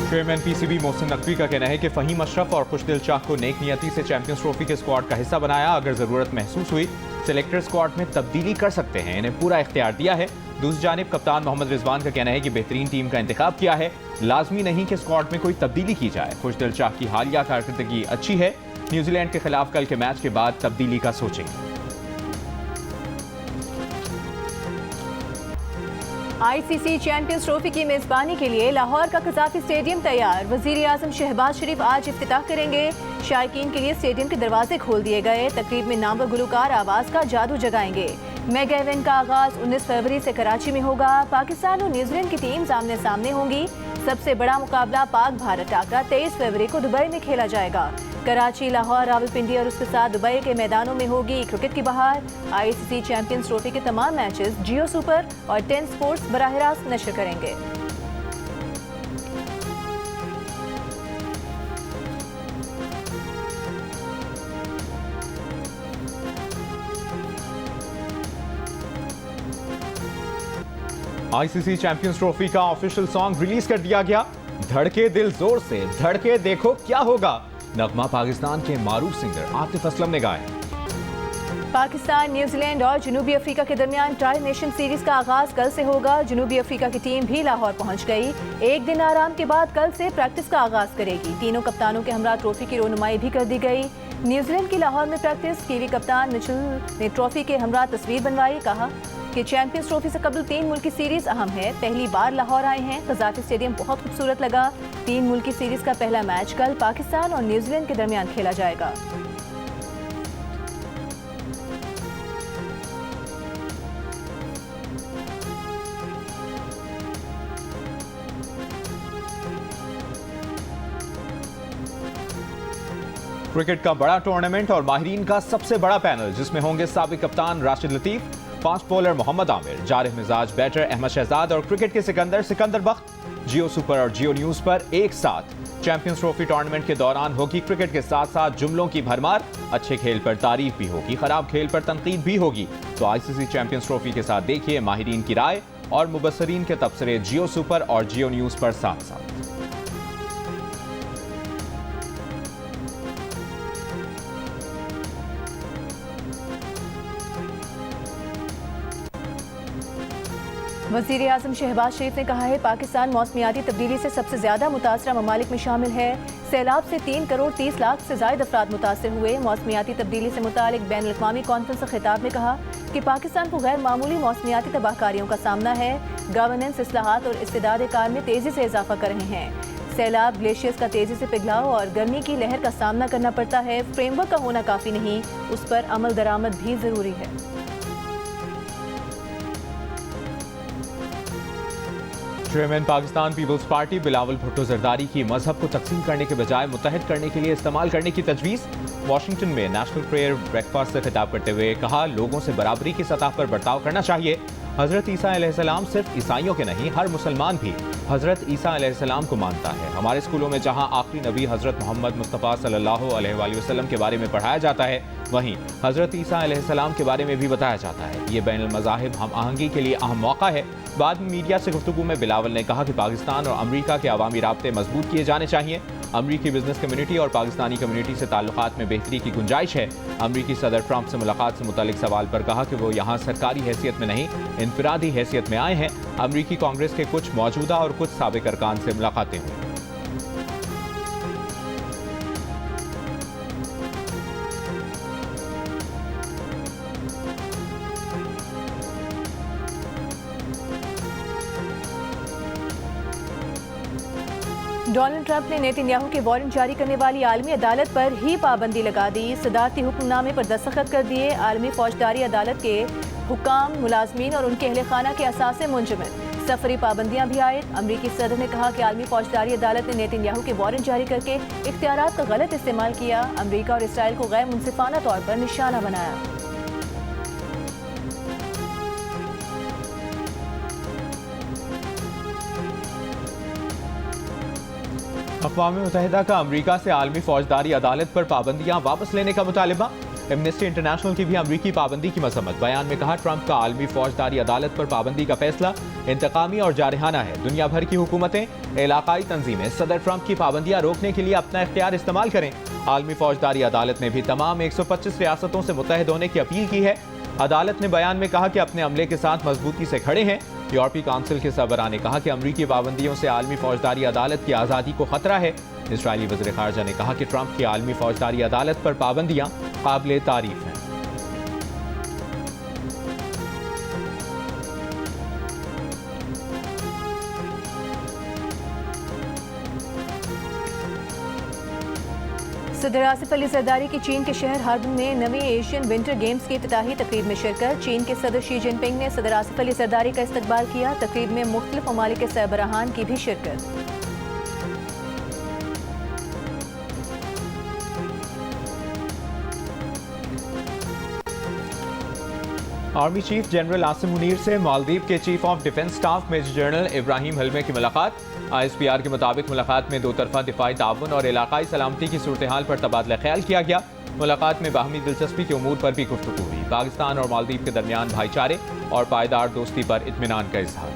Chairman PCB Mohsin Naqvi का कहना है कि फहीम अशरफ और खुशदिल शाह को नेक नियति से चैंपियंस ट्रॉफी के स्क्वाड का हिस्सा बनाया। अगर जरूरत महसूस हुई सिलेक्टर स्क्वाड में तब्दीली कर सकते हैं, इन्हें पूरा इख्तियार दिया है। दूसरी जानिब कप्तान मोहम्मद रिजवान का कहना है कि बेहतरीन टीम का इंतखाब किया है, लाजमी नहीं कि स्क्वाड में कोई तब्दीली की जाए। खुशदिल शाह की हालिया कारकर्दगी अच्छी है, न्यूजीलैंड के खिलाफ कल के मैच के बाद तब्दीली का सोचेंगे। आईसीसी चैंपियंस ट्रॉफी की मेजबानी के लिए लाहौर का कज़ाफी स्टेडियम तैयार। वजीर आजम शहबाज शरीफ आज इफ्तिताह करेंगे। शायकीन के लिए स्टेडियम के दरवाजे खोल दिए गए। तकरीब में नामवर गुलकार आवाज का जादू जगाएंगे। मेगा इवेंट का आगाज 19 फरवरी से कराची में होगा। पाकिस्तान और न्यूजीलैंड की टीम आमने सामने होंगी। सबसे बड़ा मुकाबला पाक भारत टाकरा 23 फरवरी को दुबई में खेला जाएगा। कराची, लाहौर, रावलपिंडी और उसके साथ दुबई के मैदानों में होगी क्रिकेट की बहार। आईसीसी चैंपियंस ट्रॉफी के तमाम मैचेस जियो सुपर और 10 स्पोर्ट्स बराह रास्त नशर करेंगे। आईसीसी चैंपियंस ट्रॉफी का ऑफिशियल सॉन्ग रिलीज कर दिया गया। धड़के दिल जोर से, धड़के देखो क्या होगा। नगमा पाकिस्तान के मारूफ सिंगर आतिफ असलम ने गाया। पाकिस्तान, न्यूजीलैंड और जनूबी अफ्रीका के दरमियान ट्राई नेशन सीरीज का आगाज कल से होगा। जनूबी अफ्रीका की टीम भी लाहौर पहुंच गई। एक दिन आराम के बाद कल से प्रैक्टिस का आगाज करेगी। तीनों कप्तानों के हमरा ट्रॉफी की रोनुमाई भी कर दी गई। न्यूजीलैंड की लाहौर में प्रैक्टिस। कीवी कप्तान मिचेल ने ट्रॉफी के हमरा तस्वीर बनवाई। कहा कि चैंपियंस ट्रॉफी से कबल 3 मुल्की सीरीज अहम है। पहली बार लाहौर आए हैं। कज़ाफी स्टेडियम बहुत खूबसूरत लगा। 3 मुल्की सीरीज का पहला मैच कल पाकिस्तान और न्यूजीलैंड के दरमियान खेला जाएगा। क्रिकेट का बड़ा टूर्नामेंट और माहिरीन का सबसे बड़ा पैनल, जिसमें होंगे साबिक कप्तान राशिद लतीफ, फास्ट बॉलर मोहम्मद आमिर, जारिह मिजाज बैटर अहमद शहजाद और क्रिकेट के सिकंदर बख्त। जियो सुपर और जियो न्यूज पर एक साथ चैंपियंस ट्रॉफी टूर्नामेंट के दौरान होगी क्रिकेट के साथ साथ जुमलों की भरमार। अच्छे खेल पर तारीफ भी होगी, खराब खेल पर तनकीद भी होगी। तो आईसीसी चैंपियंस ट्रॉफी के साथ देखिए माहिरीन की राय और मुबस्सरीन के तबसरे जियो सुपर और जियो न्यूज पर साथ साथ। वज़ीर आज़म शहबाज शरीफ ने कहा है पाकिस्तान मौसमियाती तब्दीली से सबसे ज्यादा मुतासरा ममालिक में शामिल है। सैलाब से 3 करोड़ 30 लाख से ज्यादा अफराद मुतासर हुए। मौसमियाती तब्दीली से मुतालिक बैन अल-अक़वामी कॉन्फ्रेंस से खिताब में कहा कि पाकिस्तान को गैर मामूली मौसमियाती तबाहकारियों का सामना है। गवर्नेंस, इस्लाहात और इस्तेदाद कार में तेजी से इजाफा कर रहे हैं। सैलाब, ग्लेशियर्स का तेजी से पिघलाव और गर्मी की लहर का सामना करना पड़ता है। फ्रेमवर्क का होना काफी नहीं, उस पर अमल दरामद भी जरूरी है। Chairman Pakistan People's Party Bilawal Bhutto Zardari की मजहब को तकसीम करने के बजाय मुत्तहिद करने के लिए इस्तेमाल करने की तजवीज़। वाशिंगटन में नेशनल प्रेयर ब्रेकफास्ट से खिताब करते हुए कहा लोगों से बराबरी की सतह पर बर्ताव करना चाहिए। हजरत ईसा अलैहिस्सलाम सिर्फ ईसाइयों के नहीं, हर मुसलमान भी हजरत ईसा अलैहिस्सलाम को मानता है। हमारे स्कूलों में जहां आखिरी नबी हजरत मोहम्मद मुस्तफ़ा सल्लल्लाहु अलैहि वसल्लम के बारे में पढ़ाया जाता है, वहीं हजरत ईसा अलैहिस्सलाम के बारे में भी बताया जाता है। ये बैनुल मज़ाहिब हम आहंगी के लिए अहम मौका है। बाद में मीडिया से गुफ्तगू में बिलावल ने कहा कि पाकिस्तान और अमरीका के अवामी राब्ते मजबूत किए जाने चाहिए। अमरीकी बिजनेस कम्युनिटी और पाकिस्तानी कम्युनिटी से ताल्लुकात में बेहतरी की गुंजाइश है। अमरीकी सदर ट्रंप से मुलाकात से मुतालिक सवाल पर कहा कि वो यहाँ सरकारी हैसियत में नहीं, इनफरादी हैसियत में आए हैं। अमरीकी कांग्रेस के कुछ मौजूदा और कुछ साबिक अरकान से मुलाकातें हुई। डोनाल्ड ट्रंप ने नेतन्याहू के वारंट जारी करने वाली आलमी अदालत पर ही पाबंदी लगा दी। सदारती हुक्मनामे पर दस्तखत कर दिए। आलमी फौजदारी अदालत के हुकाम, मुलाजमीन और उनके अहले खाना के असासे मुंजमद। सफरी पाबंदियां भी आयद। अमरीकी सदर ने कहा कि आलमी फौजदारी अदालत ने नेतन्याहू के वारंट जारी करके इख्तियारात का गलत इस्तेमाल किया। अमरीका और इसराइल को गैर मुनसिफाना तौर पर निशाना बनाया। अक़वाम मुत्तहिदा का अमरीका से आलमी फौजदारी अदालत पर पाबंदियां वापस लेने का मुतालिबा। एमनेस्टी इंटरनेशनल की भी अमरीकी पाबंदी की मजम्मत। बयान में कहा, ट्रंप का आलमी फौजदारी अदालत पर पाबंदी का फैसला इंतकामी और जारहाना है। दुनिया भर की हुकूमतें, इलाकाई तंजीमें सदर ट्रंप की पाबंदियां रोकने के लिए अपना इख्तियार इस्तेमाल करें। आलमी फौजदारी अदालत ने भी तमाम 125 रियासतों से मुत्तहिद होने की अपील की है। अदालत ने बयान में कहा कि अपने अमले के साथ मजबूती से खड़े हैं। यूरोपीय काउंसिल के सरबराह ने कहा कि अमरीकी पाबंदियों से आलमी फौजदारी अदालत की आज़ादी को खतरा है। इस्राईली वज़ीर ख़ारजा ने कहा कि ट्रंप की आलमी फौजदारी अदालत पर पाबंदियां काबिल तारीफ हैं। सदर आसिफ अली जरदारी की चीन के शहर हार्बिन में नवी एशियन विंटर गेम्स की इफ्तिताही तकरीब में शिरकत। चीन के सदर शी जिनपिंग ने सदर आसिफ अली जरदारी का इस्तकबाल किया। तकरीब में मुख्तलिफ ममालिक के सरबराहान की भी शिरकत। Army chief general Asim Munir से मालदीव के chief of defence staff major general Ibrahim Hilmy की मुलाकात। ISPR के मुताबिक मुलाकात में दो तरफा दिफाई ताउन और इलाकाई सलामती की सूरत हाल पर तबादला ख्याल किया गया। मुलाकात में बाहमी दिलचस्पी के उमूर पर भी गुफ्तगू हुई। पाकिस्तान और मालदीव के दरमियान भाईचारे और पायदार दोस्ती पर इत्मीनान का इजहार।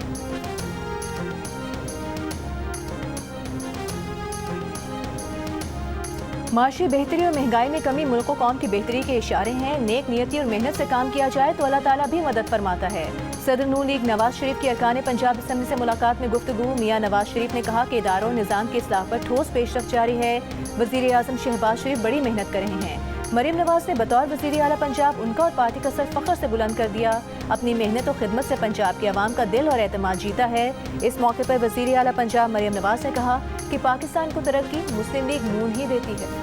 माशी बेहतरी और महंगाई में कमी मुल्क कौम की बेहतरी के इशारे हैं। नेक नियति और मेहनत से काम किया जाए तो अल्लाह ताला भी मदद फरमाता है। सदर नून लीग नवाज शरीफ की अरकान पंजाब असम्बली से मुलाकात में गुफ्तगू। मियाँ नवाज शरीफ ने कहा कि इदारों निज़ाम की इस्लाह पर ठोस पेशरफ्त जारी है। वज़ीर आज़म शहबाज शरीफ बड़ी मेहनत कर रहे हैं। मरीम नवाज ने बतौर वज़ीर आला पंजाब उनका और पार्टी का सर फख्र से बुलंद कर दिया। अपनी मेहनत और खिदमत से पंजाब के अवाम का दिल और एतमाद जीता है। इस मौके पर वज़ीर आला पंजाब मरीम नवाज ने कहा कि पाकिस्तान को तरक्की मुस्लिम लीग नून ही देती है।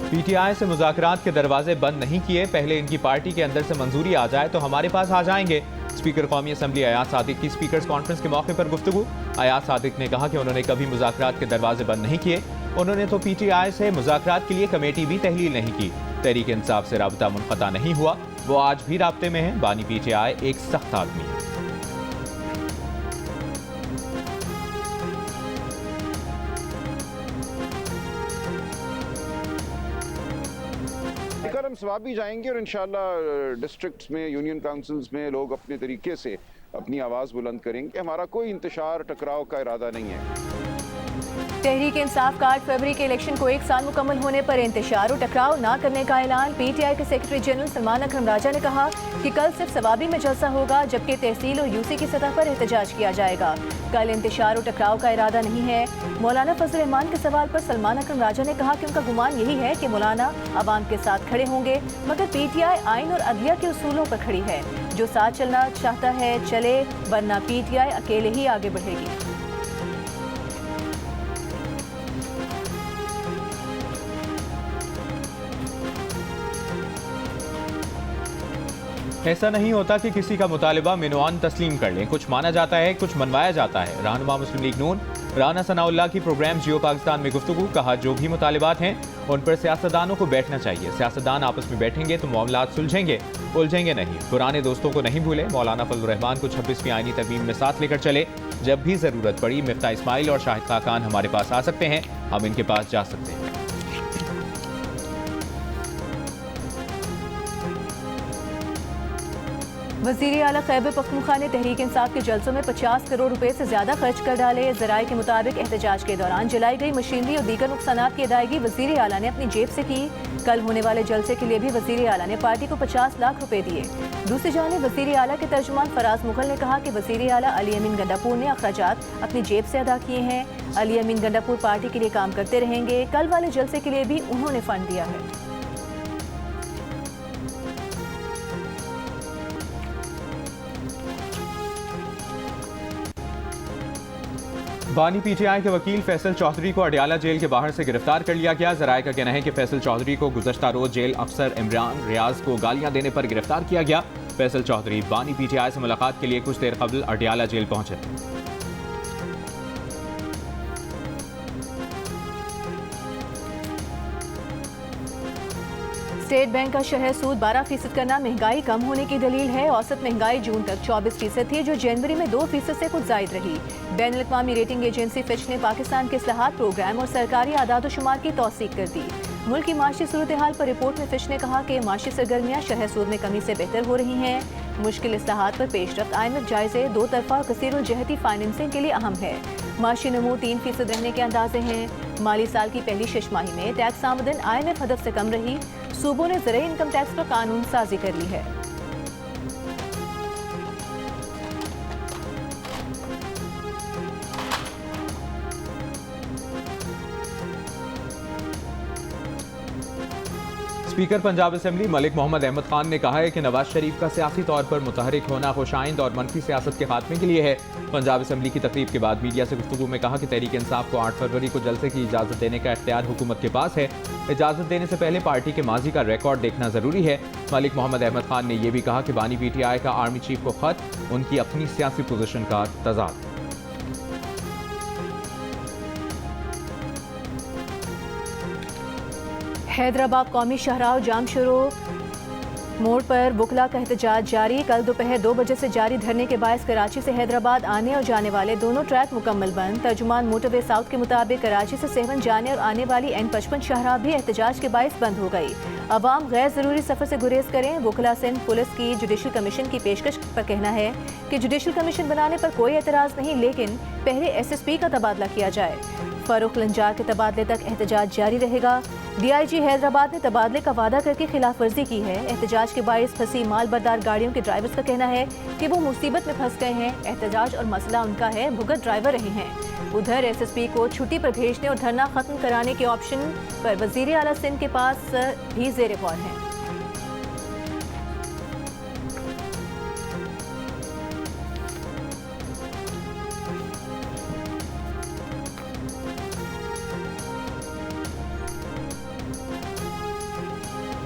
PTI से मुज़ाकरात के दरवाजे बंद नहीं किए। पहले इनकी पार्टी के अंदर से मंजूरी आ जाए तो हमारे पास आ जाएंगे। स्पीकर कौमी असम्बली अयाज सादिक की स्पीकर्स कॉन्फ्रेंस के मौके पर गुफ्तगू। अयाज सादिक ने कहा कि उन्होंने कभी मुज़ाकरात के दरवाजे बंद नहीं किए। उन्होंने तो PTI से मुज़ाकरात के लिए कमेटी भी तहलील नहीं की। तहरीक इंसाफ से राबता मुनक़ता नहीं हुआ। वो आज भी राब्ते में है। बानी PTI एक सख्त आदमी है। हम सवाब भी जाएंगे और इंशाल्लाह डिस्ट्रिक्ट्स में, यूनियन काउंसिल्स में लोग अपने तरीके से अपनी आवाज़ बुलंद करेंगे। हमारा कोई इंतशार टकराव का इरादा नहीं है। तहरीक इंसाफ का 8 फरवरी के इलेक्शन को 1 साल मुकम्मल होने पर इंतशार और टकराव न करने का ऐलान। PTI के सेक्रेटरी जनरल सलमान अकरम राजा ने कहा कि कल सिर्फ सवाबी में जलसा होगा, जबकि तहसील और UC की सतह पर एहतजाज किया जाएगा। कल इंतशार और टकराव का इरादा नहीं है। मौलाना फजल रहमान के सवाल पर सलमान अकरम राजा ने कहा कि उनका गुमान यही है कि मौलाना अवाम के साथ खड़े होंगे, मगर PTI आइन और अदलिया के उसूलों पर खड़ी है। जो साथ चलना चाहता है चले, वरना PTI अकेले ही आगे बढ़ेगी। ऐसा नहीं होता कि किसी का मुतालिबा मिनवान तस्लीम कर लें। कुछ माना जाता है, कुछ मनवाया जाता है। रहनुमा मुस्लिम लीग नून राना सनाउल्लाह की प्रोग्राम जियो पाकिस्तान में गुफ्तगू। कहा, जो भी मुतालिबात हैं उन पर सियासतदानों को बैठना चाहिए। सियासतदान आपस में बैठेंगे तो मामलात सुलझेंगे, उलझेंगे नहीं। पुराने दोस्तों को नहीं भूले। मौलाना फजल रहमान को 26वीं आईनी तरमीम में साथ लेकर चले। जब भी ज़रूरत पड़ी मिफ्ता इस्माइल और शाहिद खाकान हमारे पास आ सकते हैं, हम इनके पास जा सकते हैं। वज़ीर आला खैबर पख्तूनख्वा ने तहरीक इंसाफ के जलसों में 50 करोड़ रुपए से ज्यादा खर्च कर डाले। ज़राए के मुताबिक एहतजाज के दौरान जलाई गई मशीनरी और दीगर नुकसानात की अदायगी वज़ीर आला ने अपनी जेब से की। कल होने वाले जलसे के लिए भी वज़ीर आला ने पार्टी को 50 लाख रुपए दिए। दूसरी जानिब वज़ीर आला के तर्जुमान फराज मुगल ने कहा कि वज़ीर आला अली अमीन गंडापुर ने अखराजात अपनी जेब से अदा किए हैं। अली अमीन गंडापुर पार्टी के लिए काम करते रहेंगे। कल वाले जलसे के लिए भी उन्होंने फंड दिया है। बानी PTI के वकील फैसल चौधरी को अडियाला जेल के बाहर से गिरफ्तार कर लिया गया। ज़राए का कहना है कि फैसल चौधरी को गुज़श्ता रोज जेल अफसर इमरान रियाज को गालियां देने पर गिरफ्तार किया गया। फैसल चौधरी बानी PTI से मुलाकात के लिए कुछ देर कबल अडियाला जेल पहुंचे। स्टेट बैंक का शरह सूद 12% करना महंगाई कम होने की दलील है। औसत महंगाई जून तक 24% थी, जो जनवरी में 2% से कुछ जायद रही। बैनुल-अक़वामी रेटिंग एजेंसी फिच ने पाकिस्तान के इस्लाहात प्रोग्राम और सरकारी आदाद-ओ-शुमार की तौसीक कर दी। मुल्क की माशी सूरत हाल पर रिपोर्ट में फिच ने कहा कि माशी सरगर्मियाँ शरह सूद में कमी से बेहतर हो रही हैं। मुश्किल इस्लाहात पर पेशरफ्त IMF जायजे दो तरफा और कसीरुल जहती फाइनेंसिंग के लिए अहम है। माशी नमू 3% रहने के अंदाजे हैं। माली साल की पहली छमाही में टैक्स आमदन IMF हदफ से कम रही। सूबों ने ज़राई इनकम टैक्स पर कानून साजी कर ली है। स्पीकर पंजाब असेंबली मलिक मोहम्मद अहमद खान ने कहा है कि नवाज शरीफ का सियासी तौर पर मुतहरिक होना खुशाइंद और मनफी सियासत के खात्मे के लिए है। पंजाब असेंबली की तकरीब के बाद मीडिया से गुफ्तगू में कहा कि तहरीक इंसाफ को 8 फरवरी को जलसे की इजाज़त देने का इख्तियार हुकूमत के पास है। इजाज़त देने से पहले पार्टी के माजी का रिकॉर्ड देखना ज़रूरी है। मलिक मोहम्मद अहमद खान ने यह भी कहा कि बानी PTI का आर्मी चीफ को खत उनकी अपनी सियासी पोजीशन का तज़ाद है। हैदराबाद कौमी शाहराह जाम शुरू मोड़ पर वकला का एहतजाज जारी। कल दोपहर 2 बजे से जारी धरने के बायस कराची से हैदराबाद आने और जाने वाले दोनों ट्रैक मुकम्मल बंद। तर्जुमान मोटरवे साउथ के मुताबिक कराची से सेवन जाने और आने वाली N55 शाहराह भी एहतजाज के बायस बंद हो गई। अवाम गैर ज़रूरी सफ़र से गुरेज करें। वकला सिंध पुलिस की जुडिशल कमीशन की पेशकश पर कहना है कि जुडिशल कमीशन बनाने पर कोई एतराज़ नहीं, लेकिन पहले SSP का तबादला किया जाए। फारूक लंजार के तबादले तक एहतजाज जारी रहेगा। DIG हैदराबाद ने तबादले का वादा करके खिलाफ वर्जी की है। एहतजाज के बायस फंसी माल बरदार गाड़ियों के ड्राइवर्स का कहना है कि वो मुसीबत में फंस गए हैं। एहतजाज और मसला उनका है, भुगत ड्राइवर रहे हैं। उधर SSP को छुट्टी पर भेजने और धरना खत्म कराने के ऑप्शन पर वजीर आला सिंध के पास भी ज़ेर गौर है।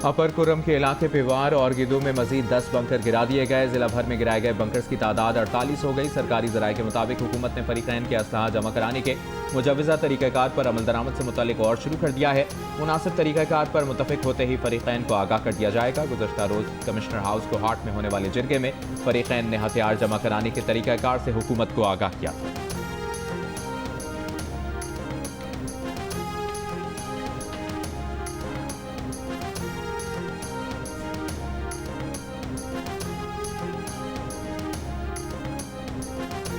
अपर कुरम के इलाके पेवार और गिदो में मजीद 10 बंकर गिरा दिए गए। जिला भर में गिराए गए बंकर्स की तादाद 48 हो गई। सरकारी जराये के मुताबिक हुकूमत ने फरीकैन के असलहा जमा कराने के मुजवज़ा तरीक़ाकार पर अमल दरामद से मुतल्लिक और शुरू कर दिया है। मुनासिब तरीक़ाकार पर मुतफ़िक होते ही फरीकैन को आगाह कर दिया जाएगा। गुज़श्ता रोज़ कमिश्नर हाउस को हाट में होने वाले जिरगे में फरीकैन ने हथियार जमा कराने के तरीक़ाकार से हुकूमत को आगाह किया था।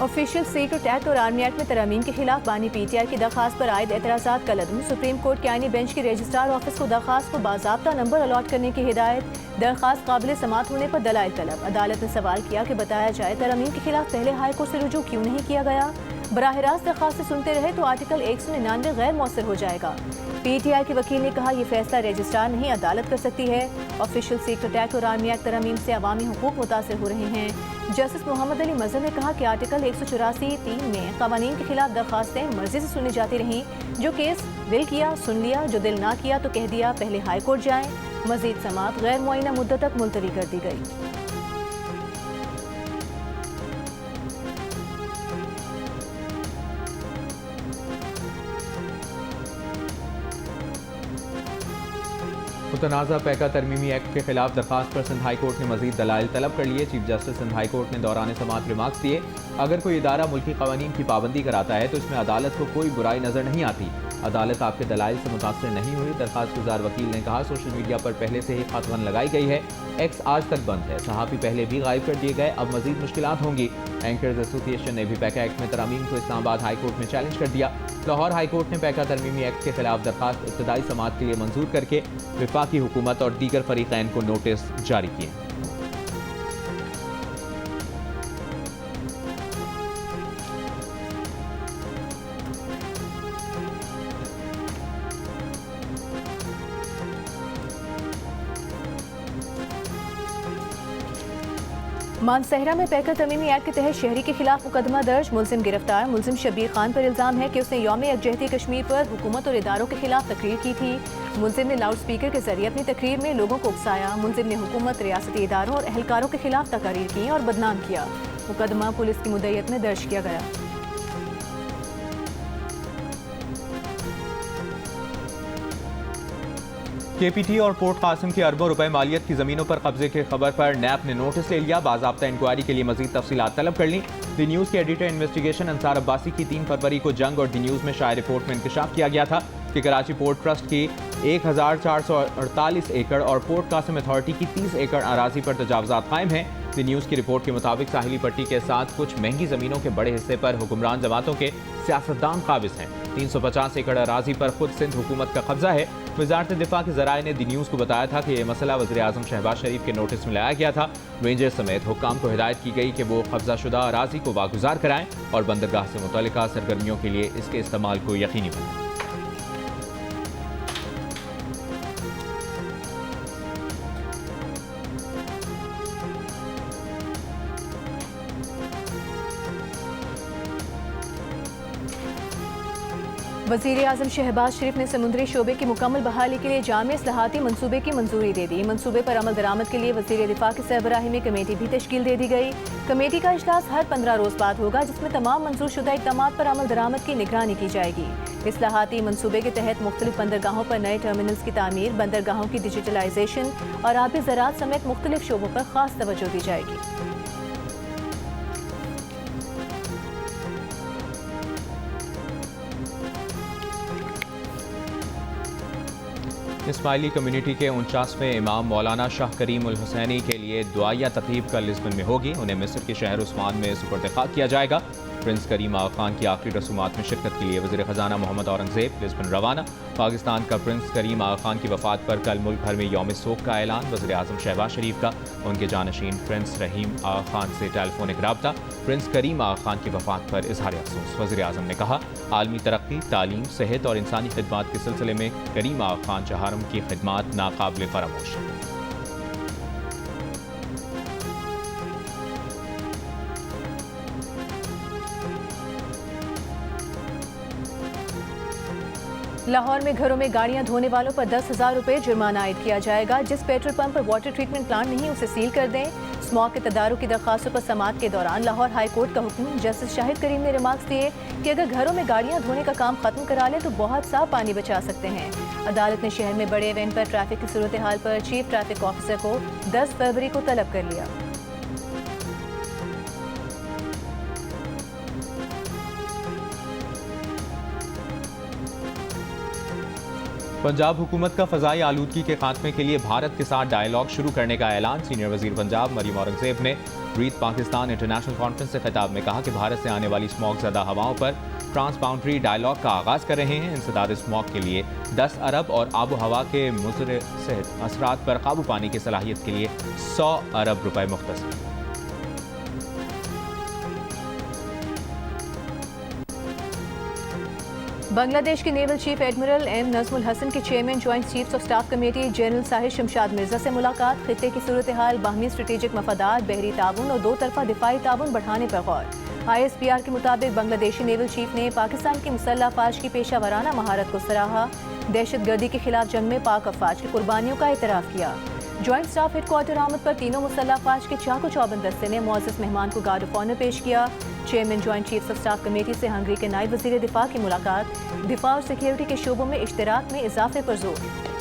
ऑफिशियल सीक्रेट एक्ट और आर्मी एक्ट में तरमीम के खिलाफ बानी PTI की दरखास्त पर आयद एतराज़ात का लदम। सुप्रीम कोर्ट के आईनी बेंच की रजिस्ट्रार ऑफिस को दरखास्त को बाज़ाब्ता नंबर अलॉट करने की हिदायत। दरखास्त काबिल समात होने पर दलाइल तलब। अदालत ने सवाल किया कि बताया जाए तरमीम के खिलाफ पहले हाई कोर्ट से रुजू क्यों नहीं किया गया। बराह रास्त दरखास्त सुनते रहे तो आर्टिकल 199 गैर मौसर हो जाएगा। PTI के वकील ने कहा यह फैसला रजिस्ट्रार नहीं अदालत कर सकती है। ऑफिशियल सीक्रेट एक्ट और आर्मी एक्ट तरमीम से अवामी हुकूक मुतासर हो रहे हैं। जस्टिस मोहम्मद अली मजहर ने कहा कि आर्टिकल 184(3) में कवानीन के खिलाफ दरखास्तें मर्जी से सुनी जाती रहीं। जो केस दिल किया सुन लिया, जो दिल ना किया तो कह दिया पहले हाई कोर्ट जाएं। मजीद समात गैर मुआयना मुद्दत तक मुलतवी कर दी गई। मुतनाज़ा पैका तरमीमी एक्ट के खिलाफ दरखास्त पर सिंध हाई कोर्ट ने मजीद दलाइल तलब कर लिए। Chief justice Sindh High Court ने दौरान समात रिमार्क्स दिए। अगर कोई इदारा मुल्की कवानीन की पाबंदी कराता है तो इसमें अदालत को कोई बुराई नजर नहीं आती। अदालत आपके दलाइल से मुतासर नहीं हुई। दरखास्त गुजार वकील ने कहा सोशल मीडिया पर पहले से ही खातवन लगाई गई है। एक्स आज तक बंद है। सहाफ़ी पहले भी गायब कर दिए गए, अब मजीद मुश्किलात होंगी। एंकर्स एसोसिएशन ने भी पैका एक्ट में तरमीम को इस्लामाबाद हाई कोर्ट में चैलेंज कर दिया। लाहौर हाई कोर्ट ने पैका तरमीमी एक्ट के खिलाफ दरखास्त इब्तदाई समात के लिए मंजूर करके वफाकी हुकूमत और दीगर फरीकैन को नोटिस जारी किए। मानसहरा में पैका तरमीमी एक्ट के तहत शहरी के खिलाफ मुकदमा दर्ज। मुलजिम गिरफ्तार। मुलजिम शब्बीर खान पर इल्जाम है कि उसने यौम यकजहती कश्मीर पर हुकूमत और इदारों के खिलाफ तकरीर की थी। मुलजिम ने लाउड स्पीकर के जरिए अपनी तकरीर में लोगों को उकसाया। मुलजिम ने हुकूमत, रियासती इदारों और एहलकारों के खिलाफ तकारीर की और बदनाम किया। मुकदमा पुलिस की मुद्दत में दर्ज किया गया। KPT और पोर्ट कासिम की अरबों रुपए मालियत की जमीनों पर कब्जे की खबर पर नैप ने नोटिस ले लिया। बाज़ाब्ता इंक्वायरी के लिए मजीद तफसीलात तलब कर ली। दी न्यूज़ के एडिटर इन्वेस्टिगेशन अंसार अब्बासी की 3 फरवरी को जंग और दी न्यूज़ में शाया रिपोर्ट में इंकशाफ किया गया था कि कराची पोर्ट ट्रस्ट की 1448 एकड़ और पोर्ट कासिम अथॉरिटी की 30 एकड़ अराजी पर तजावुज़ात कायम हैं। दी न्यूज़ की रिपोर्ट के मुताबिक साहिली पट्टी के साथ कुछ महंगी ज़मीनों के बड़े हिस्से पर हुक्मरान जमातों के सियासतदान काबिज हैं। 350 एकड़ अराजी पर खुद सिंध हुकूमत का कब्जा है। वजारत दिफा के ज़राए ने दी न्यूज़ को बताया था कि यह मसला वज़ीर आज़म शहबाज शरीफ के नोटिस में लाया गया था। रेंजर समेत हुक्काम को हिदायत की गई कि वो कब्जा शुदा अराजी को वागुजार कराएं और बंदरगाह से मुतल्लिका सरगर्मियों के लिए इसके इस्तेमाल को यकीनी बनाएं। वज़ीर आज़म शहबाज शरीफ ने समुद्री शोबे की मुकम्मल बहाली के लिए जामे इस्लाहाती मनसूबे की मंजूरी दे दी। मंसूबे पर अमल दरामद के लिए वज़ीर दिफा की सरबराही में कमेटी भी तश्कील दे दी गई। कमेटी का इजलास हर 15 रोज़ बाद होगा, जिसमें तमाम मंजूर शुदा इक़दामात पर अमल दरामद की निगरानी की जाएगी। इस्लाहाती मनसूबे के तहत मुख्तलिफ बंदरगाहों पर नए टर्मिनल्स की तामीर, बंदरगाहों की डिजिटलाइजेशन और आबी ज़राअत समेत मुख्तलिफ शोबों पर खास तवज्जो दी जाएगी। इस्माइली कम्युनिटी के 49वें इमाम मौलाना शाह करीम उल हुसैनी के लिए दुआया तक़रीब कल लिस्बन में होगी। उन्हें मिस्र के शहर उस्मान में सुपुर्द-ए-खाक किया जाएगा। प्रिंस करीम आगा खान की आखिरी रसूमात में शिरकत के लिए वज़ीर ख़जाना मोहम्मद औरंगज़ेब लिस्बन रवाना। पाकिस्तान का प्रिंस करीम आगा खान की वफ़ात पर कल मुल्क भर में यौम सोग का ऐलान। वज़ीर आज़म शहबाज शरीफ का उनके जानशीन प्रिंस रहीम आगा खान से टेलीफोनिक राब्ता। प्रिंस करीम आगा खान की वफ़ात पर इजहार अफसोस। वज़ीर आज़म ने कहा, आलमी तरक्की, तालीम, सेहत और इंसानी खिदमात के सिलसिले में करीम आगा खान चहारम की खिदमात नाकाबिल फरामोश है। लाहौर में घरों में गाड़ियां धोने वालों पर 10,000 रुपये जुर्माना आयद किया जाएगा। जिस पेट्रोल पंप पर वाटर ट्रीटमेंट प्लांट नहीं उसे सील कर दें। स्मॉग के तदारुक की दरखास्तों पर समाअत के दौरान लाहौर हाई कोर्ट का हुक्म। जस्टिस शाहिद करीम ने रिमार्क्स दिए कि अगर घरों में गाड़ियां धोने का काम खत्म करा लें तो बहुत सा पानी बचा सकते हैं। अदालत ने शहर में बड़े इवेंट पर ट्रैफिक की सूरत हाल पर चीफ ट्रैफिक ऑफिसर को 10 फरवरी को तलब कर लिया। पंजाब हुकूमत का फ़ज़ाई आलूदगी के खात्मे के लिए भारत के साथ डायलॉग शुरू करने का ऐलान। सीनियर वज़ीर पंजाब मरियम औरंगज़ेब ने ब्रीथ पाकिस्तान इंटरनेशनल कॉन्फ्रेंस से खिताब में कहा कि भारत से आने वाली स्मॉग ज़दा हवाओं पर ट्रांसबाउंड्री डायलॉग का आगाज़ कर रहे हैं। इंसदाद स्मॉग के लिए 10 अरब और आबो हवा के मुज़र सेहत असरात पर काबू पाने की सलाहियत के लिए 100 अरब रुपए मुख्तस हैं। बांग्लादेश के naval chief admiral M Nazmul Hassan के chairman joint chiefs of staff committee general Sahir Shamshad Mirza से मुलाकात। खित्ते की सूरत हाल, बाहमी स्ट्रेटेजिक मफादात, बहरी ताउन और 2 तरफा दिफाई ताउन बढ़ाने पर गौर। ISPR के मुताबिक बांग्लादेशी नेवल चीफ ने पाकिस्तान की मुसल्लह अफवाज की पेशा वराना महारत को सराहा। दहशतगर्दी के खिलाफ जंग में पाक अफवाज की कुर्बानियों का एतराफ़ किया। जॉइंट स्टाफ हेडक्वार्टर आमद पर तीनों मुसल्लह अफवाज के चाको चौबंद दस्ते ने मुअज़्ज़ज़ मेहमान को गार्ड ऑफ ऑनर पेश किया। Chairman joint chiefs of staff committee से हंगरी के नायब वज़ीर दिफा की मुलाकात। दिफा और सिक्योरिटी के शोबों में इश्तराक में इजाफे पर जोर।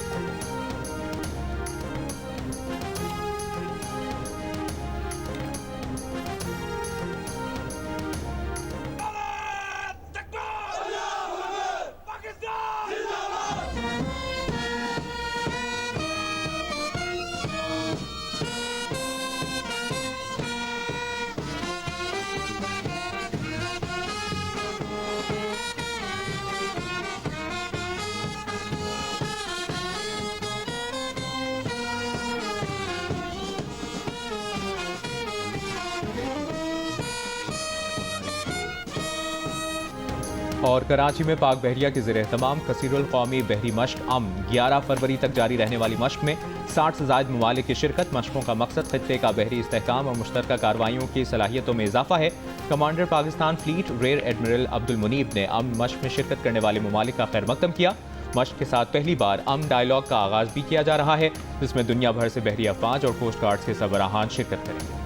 और कराची में पाक बहरिया के ज़ेर एहतमाम कसीरुल कौमी बहरी मश्क अमन 11 फरवरी तक जारी रहने वाली मश्क में 60 से ज़ायद ममालिक की शिरकत। मशकों का मकसद खित्ते का बहरी इस्तेहकाम और मुश्तरका कार्रवाइयों की सलाहियतों में इजाफा है। Commander Pakistan fleet rear admiral Abdul Muneeb ने अमन मश्क में शिरकत करने वाले ममालिक का खैर मकदम किया। मश्क के साथ पहली बार अमन डायलॉग का आगाज़ भी किया जा रहा है, जिसमें दुनिया भर से बहरी अफवाज और कोस्ट गार्ड्स के सरबराहान शिरकत करेंगे।